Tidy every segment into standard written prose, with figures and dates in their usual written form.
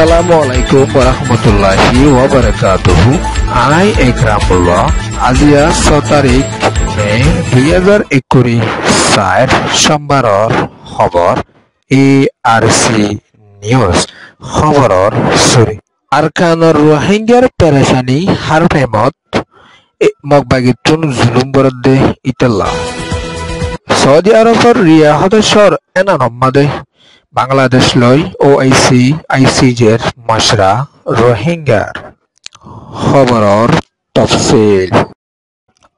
Assalamualaikum warahmatullahi wabarakatuh. I Ikramullah. আজিয়া 6 তারিখ মে 2021 site সোমবাৰৰ খবৰ ARC নিউজ খবৰৰ চুৰি আৰকানৰ রোহিঙ্গাৰ পেৰেশানি হার প্ৰেমত মগবাগিতুন জুলুম বৰদে ইতাল্লা সৌদি আৰবৰ রিয়া সদস্যৰ এনানম্মাদে বাংলাদেশ লই ওআইসি আইসিজের মশরা রোহিঙ্গার খবরর তফসিল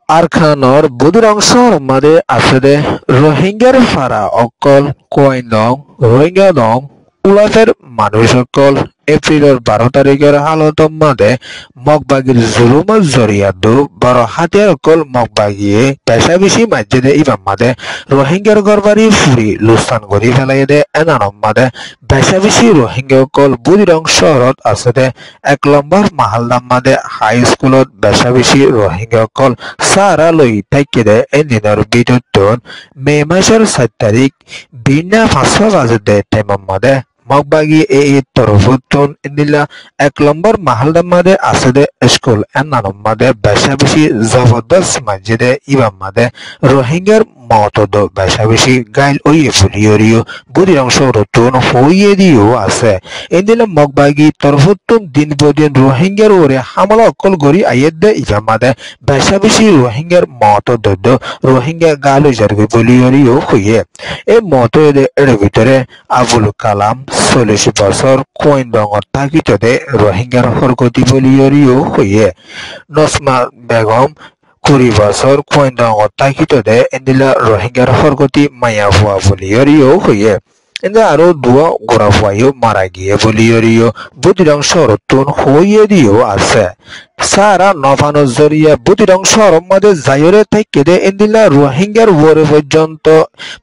আরখানর বুদির অংশর মাঝে আছে রোহিঙ্গার ফারা অকল কোয়াইনং রোহিঙ্গা দং উলাফের মানুষ অকল এপ্রিলের 12 তারিখের হালতর মাঝে মগবাগির জুলুমের জরিয়াদু বড় হাতিয়ার অকল মগবাগিয়ে পেশা বেশি মাঝে ইবাম মাঝে রোহিঙ্গার গরবারি ফুরি লুস্তান গড়ি ফেলাই দে এনানম মাঝে পেশা বেশি রোহিঙ্গা অকল বুদিরং শহরত আছে দে 1 নম্বর মাহালদাম মাঝে হাই স্কুলত পেশা বেশি রোহিঙ্গা অকল সারা লই থাকি দে এদিনের বিদ্যুৎ মে মাসের 7 তারিখ বিনা 5 বাজে দে টাইম মাঝে মগবাগি এই তরফুতুন ইন্দিলা 1 নম্বর মাহালদাম মাঝে আছে দে স্কুল এনানম মাঝে পেশা বেশি জবরদস্ত মসজিদে ইমাম মাঝে রোহিঙ্গার মতদ পেশা বেশি গাইল ওয়ে ফুলিয়রিও বুদির অংশ রতুন হইয়ে দিও আছে ইন্দিলা মগবাগি তরফুতুন দিন বদিন রোহিঙ্গার ওরে হামলা অকল গড়ি আইয়েদ দে ইমাম মাঝে পেশা বেশি রোহিঙ্গার মতদ রোহিঙ্গা গাল জারগে ফুলিয়রিও হইয়ে এই মতদে এর ভিতরে আবুল কালাম 40 বছর কোয়েন রঙর থাকিতে রোহিঙ্গার হরগতি বলিয়রিও হইয়ে নসমা বেগম 20 বছর কোয়েন রঙর থাকিতে এন্দিলা রোহিঙ্গার হরগতি মায়া ভুয়া বলিয়রিও হইয়ে এন্দা আরো দুয়া গোড়া ভুয়াইও মারা গিয়ে বলিয়রিও বুদিরং শরতুন হইয়ে দিও আছে সারা নভানো জরিয়া বুদিরং শহরের মাঝে জায়রে থেকে দে এন্দিলা রোহিঙ্গার ওরে পর্যন্ত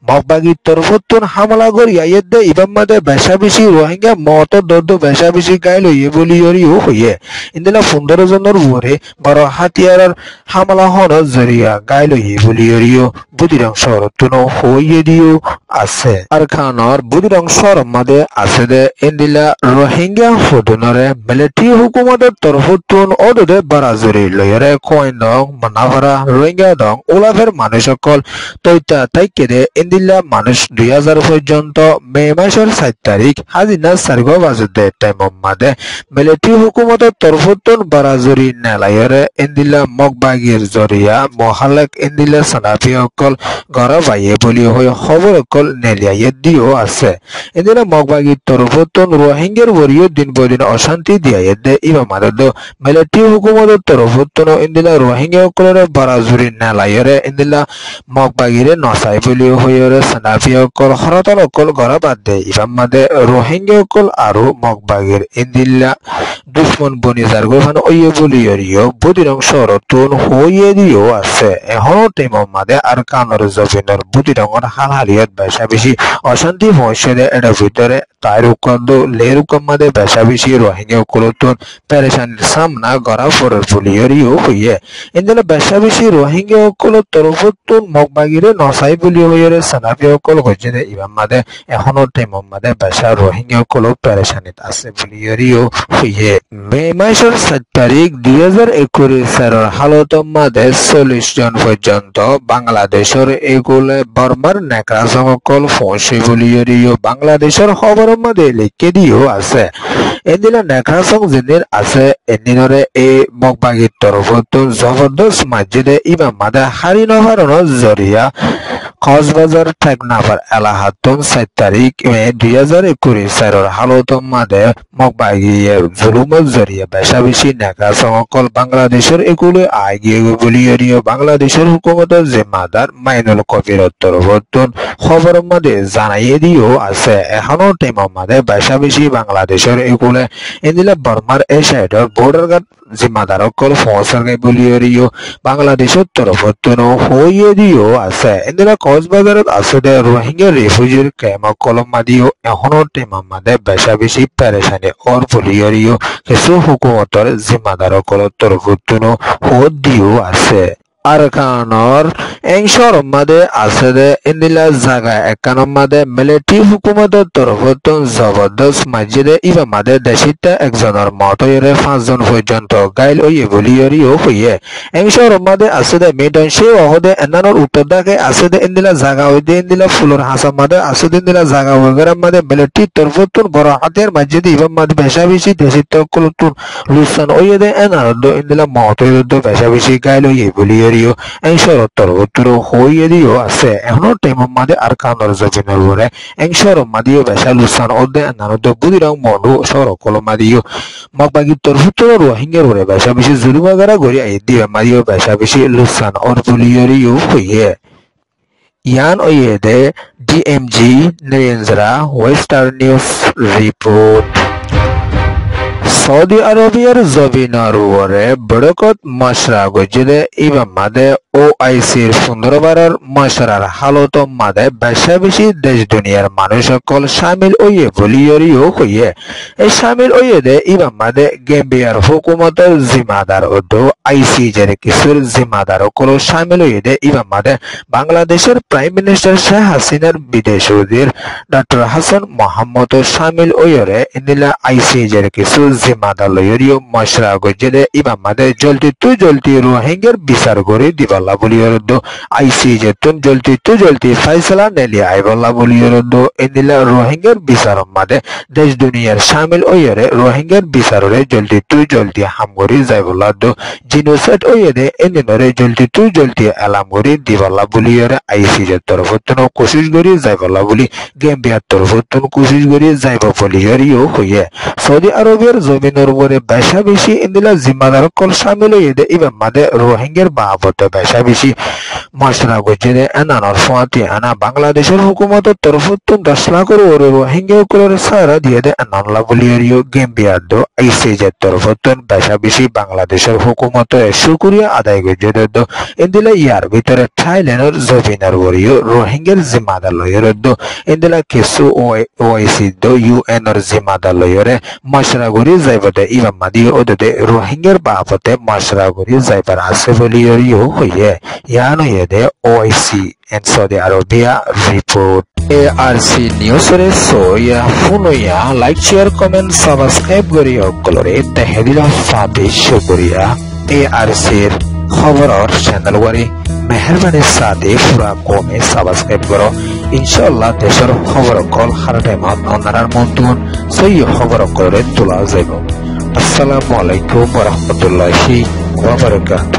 মগবাগি তরফতুন হামলা করিয়া দে ইবাম মাঝে বেশা বেশি রোহিঙ্গা মত দর্দ বেশা বেশি গাইল হইয়ে বলিয়রিও হইয়ে ইন্দিলা 15 জনের ওরে বড় হাতিয়ার হামলা হন জরিয়া গাইল হইয়ে বলিয়রিও বুদিরং শহরতুন হইয়ে দিও আছে আর খানর বুদিরং শহরের মাঝে আছে দে এন্দিলা রোহিঙ্গা ফুদনরে মিলিটারি হুকুমতের তরফতুন ওদে বারাজুরি লয়রে কোয়েন দং মানাভারা রোহিঙ্গা দং উলাফের মানুষ সকল তৈতা তাইকে দে ইন্দিলা মানুষ 2000 পর্যন্ত মে মাসের 7 তারিখ হাজিনা সারগো বাজুদে টাইম মাদে মিলিটারি হুকুমতের তরফতুন বারাজুরি নেলায়রে ইন্দিলা মগবাগির জরিয়া মহালেক ইন্দিলা সানাফি সকল গড় বাইয়ে বলি হয়ে খবর সকল নেলিয়াইয়ে দিও আছে ইন্দিলা মগবাগির তরফতুন রোহিঙ্গার ওরিও দিন বদিন অশান্তি দিয়াইয়ে দে ইমা মাদে মিলিটারি হুকুমতের তরফতুন ইন্দিলা রোহিঙ্গা সকলের বারাজুরি নেলায়রে ইন্দিলা মগবাগিরে নসাই বলি হইরে সানাফি সকল হরতল সকল গড় বাদ দে ইমাম মাদে রোহিঙ্গা সকল আরো মগবাগির ইন্দিলা দুশ্মন বনি জারগোফান ওয়ে বলিয়রিও বুদিরং শরতুন হইয়ে দিও আছে এখনো টাইম মাদে আর কানর জবিনর বুদিরংর হালহালিয়ত বেশা বেশি অশান্তি পৌঁছে এর ভিতরে তাই রুকন্দ লেরুকম মাদে বেশা বেশি রোহিঙ্গা সকলতুন পেরেশানির সামনা গড়া ফরের বলিয়রিও হইয়ে ইন্দিলা বেশা বেশি রোহিঙ্গা সকল তরফতুন মগবাগিরে নসাই বলি হইরে সানাফি সকল গজে ইমাম মাদে এখনো টাইম মাদে বেশা রোহিঙ্গা সকল পেরেশানিত আছে বলিয়রিও হইয়ে মে মাসের 7 তারিখ 2021 এর হালতর মাঝে 40 জন পর্যন্ত বাংলাদেশের এগুলো বর্মার নেকড়া সকল ফৌসি বলিয়রিও বাংলাদেশের খবরের মাঝে লিখে দিও আছে এদিনে নেকড়া সং জিনির আছে এদিনরে এই মগবাগির তরফতুন জবরদস্ত মসজিদে ইমাম মাদে হারি নভারণর জরিয়া কক্সবাজার টেকনাফার এলাহাতুন 7 তারিখ মে 2021 এর হালতর মাঝে মগবাগিয়ে জুলুমের জরিয়া বেশা বেশি নেকড়া সকল বাংলাদেশের এগুলো আগিয়ে বলিয়রিও বাংলাদেশের হুকুমতের জিম্মাদার মাইনুল কবির তরফতুন খবরের মাঝে জানাইয়ে দিও আছে এখনো টাইম মাঝে বেশা বেশি বাংলাদেশের এগুলো ইন্দিলা বর্মার এই সাইডর বর্ডার গার্ড জিম্মাদার সকল পৌঁছার গাই বলিয়রিও বাংলাদেশের তরফতুন হইয়ে দিও আছে ইন্দিলা কক্সবাজারত আছে দে রোহিঙ্গা রিফিউজির ক্যাম্প কলম্মা দিও এখনো টাইম মাঝে বেশা বেশি পেরেশানি ওর বলিয়রিও কিছু হুকুমতের জিম্মাদার সকল তরফতুন হদ দিও আছে। আরকানর এংশর মাদে আছে দে ইন্দিলা জায়গা একানম মাদে মিলিটারি হুকুমতের তরফতন জবরদস্ত মসজিদে ইবা মাদে দেশিতা একজনের মত ইরে 5 জন পর্যন্ত গাইল ওয়ে বলিয়রিও হইয়ে এংশর মাদে আছে দে মেডন সে ওহদে এনানোর উত্তর দাকে আছে দে ইন্দিলা জায়গা হইতে ইন্দিলা ফুলর হাসাম মাদে আছে দে ইন্দিলা জায়গা ওগেরা মাদে মিলিটারি তরফতন বড় হাতের মসজিদে ইবা মাদে বেশাবেশি দেশিতা কুলতুন লুসান ওয়ে দে এনানোর দো ইন্দিলা মত ইরে দো বেশাবেশি গাইল ওয়ে বলিয় এংশর উত্তর হইয়ে দিও আছে এখনো টাইম মাদে আর কানর জবিনের বরে এংশর মাদিও বেশা লুসান ওদে নানদ বুদিরাং মনু সর কল মাদিও মগবাগি তোর উত্তর রোহিঙ্গার বরে বেশা বেশি জুলুমাগারা গরি আই দিও মাদিও বেশা বেশি লুসান ওর বুলিয়রিও হইয়ে ইয়ান ওয়ে দে ডিএমজি Narendra western news report Saudi আরবিয়ার জবিনার উপরে বড়কত মশরা গজিদে ইবা মাদে ওআইসির 15বারের মশরার হালত মাদে বেশা বেশি দেশ দুনিয়ার মানুষ সকল শামিল ওয়ে বলিয়রিও হইয়ে এই শামিল ওয়ে দে ইবা মাদে গেম্বিয়ার হুকুমতের জিম্মাদার উদ্দ আইসিজের কিছুর জিম্মাদার সকল শামিল ওয়ে দে ইবা মাদে বাংলাদেশের প্রাইম মিনিস্টার শেখ হাসিনার বিদেশ উজির ডক্টর হাসান মোহাম্মদ শামিল ওয়েরে ইন্দিলা আইসিজের কিছু জিম্মাদার লয়রিও মশরা গজিদে ইবা মাদে জলদি রোহিঙ্গার বিচার করে দিবাল্লা বলিয়রদ্দ আইসিজে তুন জলদি ফাইসলা নেলি আইবাল্লা বলিয়রদ্দ ইন্দিলা রোহিঙ্গার বিচার মাদে দেশ দুনিয়ার শামিল ওয়েরে রোহিঙ্গার বিচাররে জলদি হামগরি যাইবল্লাদ্দ জিনোসাইড ওয়েদে ইন্দিনরে জলদি এলাম করে দিবাল্লা বলিয়রে আইসিজে তরফতন কোশিশ করি যাইবল্লা বলি গেম্বিয়ার তরফতন কোশিশ করি যাইব বলিয়রিও হইয়ে সৌদি আরবের জমিনের উপরে বেশা বেশি ইন্দিলা জিম্মাদার কল শামিল হইয়ে ইবা মাদে রোহিঙ্গার বাবদ বেশা বেশি মশরা গজিদে এনানোর ফাঁতি আনা বাংলাদেশের হুকুমতের তরফতন 10 লাখ ওরে রোহিঙ্গা কুলের সারা দিয়ে দে এনানলা বলিয়রিও গেম্বিয়ার দো আইসিজের তরফতন বেশা বেশি বাংলাদেশের হুকুমতের শুকরিয়া আদায় গজিদে দো ইন্দিলা ইয়ার ভিতরে থাইল্যান্ডের জবিনার ওরিও রোহিঙ্গার জিম্মাদার লয়ের দো ইন্দিলা কিছু ওআইসি দো ইউএনর জিম্মাদার লয়রে মশরা গরি যাইবদে ইবা মাদি ওদে রোহিঙ্গার বাবদে মশরা গরি যাইবার আছে বলিয়রিও হইয়ে ইয়ান হইয়ে দে OIC and Saudi Arabia report ARC নিউজরে সোয়া ফুনয়া লাইক শেয়ার কমেন্ট সাবস্ক্রাইব করি অকলরে তেহেদিলা ফাতে শুকরিয়া ARC এর খবরর চ্যানেল ওয়ারি মেহরবানি সাথে পুরা কমে সাবস্ক্রাইব করো ইনশাআল্লাহ দেশের খবর কল হার টাইমত অনারার মন্তন সেই খবর করে তোলা যাইব আসসালামু আলাইকুম ওয়া রাহমাতুল্লাহি ওয়া বারাকাতুহু।